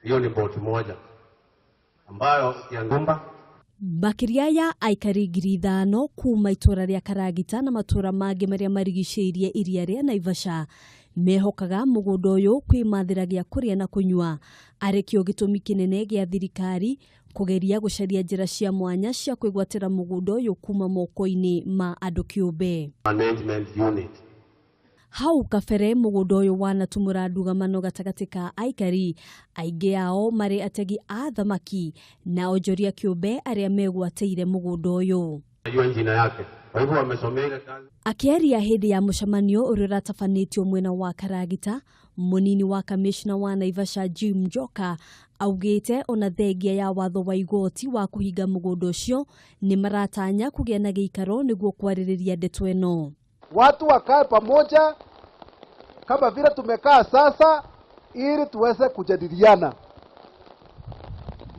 Hiyo ni boti moja ambayo ya ngumba. Makiria ya aikari 5,000 kuma itura ria Karagita na matura mangĩ maria marigicĩirie iria ria Naivasha mehokaga mugunda uyu kwimathiragia kuria na kunywa ari kĩo gĩtũmi kĩnene gĩa thirikari kugeria gucaria njĩra cia mwanya cia kwĩgwatĩra mugunda uyu kuma moko-inĩ ma andu kiumbe. Management unit. Hau kabere mugunda uyu wanatumũra ndugamano gatagati ka aikari aingĩ ao mari ategi a thamaki na onjoria kiumbe aria megwatĩire mugunda uyu. Hiyo njina yake. Kwa hivyo wamesomea kazi. Akiaria hindi ya mũcemanio ũrĩa ũratabanĩtio mwena wa Karagita, munini wa kamishna wa Naivasha Jim Joka augĩte ona thengia ya watho wa igoti wa kuhinga mugunda ucio ni maratanya kũgĩa na gĩikaro nĩguo kwarĩrĩria ndeto ĩno. Watu wakae pamoja kama vile tumekaa sasa ili tuweze kujadiliana.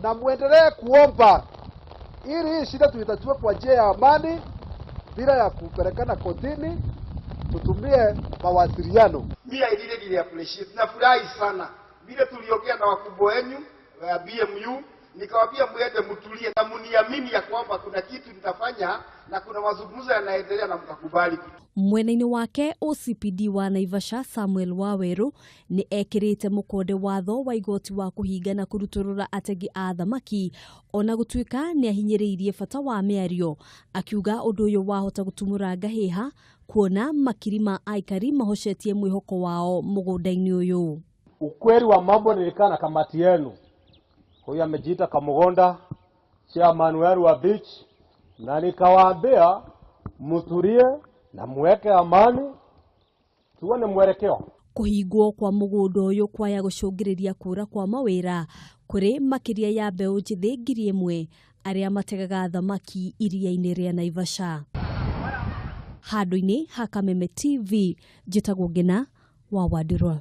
Na muendelee kuomba ili hii shida tuitatue kwa njia ya amani bila ya kupelekana kotini, tutumie mawasiliano. Mimi ile appreciate na furahi sana vile tuliongea na wakubwa wenu wa BMU, nikawaambia muende mtulie na mniamini ya kwamba kuna kitu nitafanya na kuna mazungumzo yanaendelea na mtakubali. Mwena-inĩ wake OCPD wa Naivasha Samuel Waweru ni ekirite mukonde watho wa igoti wa kuhinga na kuruturura ategi a thamaki ona gutuika ni ahinyĩrĩirie bata wa mĩario akiuga undu uyu wahota gutumũra ngahiha kuona makiri ma aikari mahocetie mwihoko wao mugunda-inĩ uyu. Ukweli wa mambo nilikana kamati yenu. Huyu amejiita Kamugonda, chairman weru wa beach, na nikawaambia muturie na muweke amani tuone mwelekeo. Kuhingwo kwa mugunda uyu kwaya gucungiriria kura kwa mawira kuri makiria ya mbeũ njĩthĩ 1,000 aria mategaga thamaki iria-inĩ ria Naivasha. Handũ-inĩ ha Kameme TV, njĩtagwo Ngina wa Wandirwa.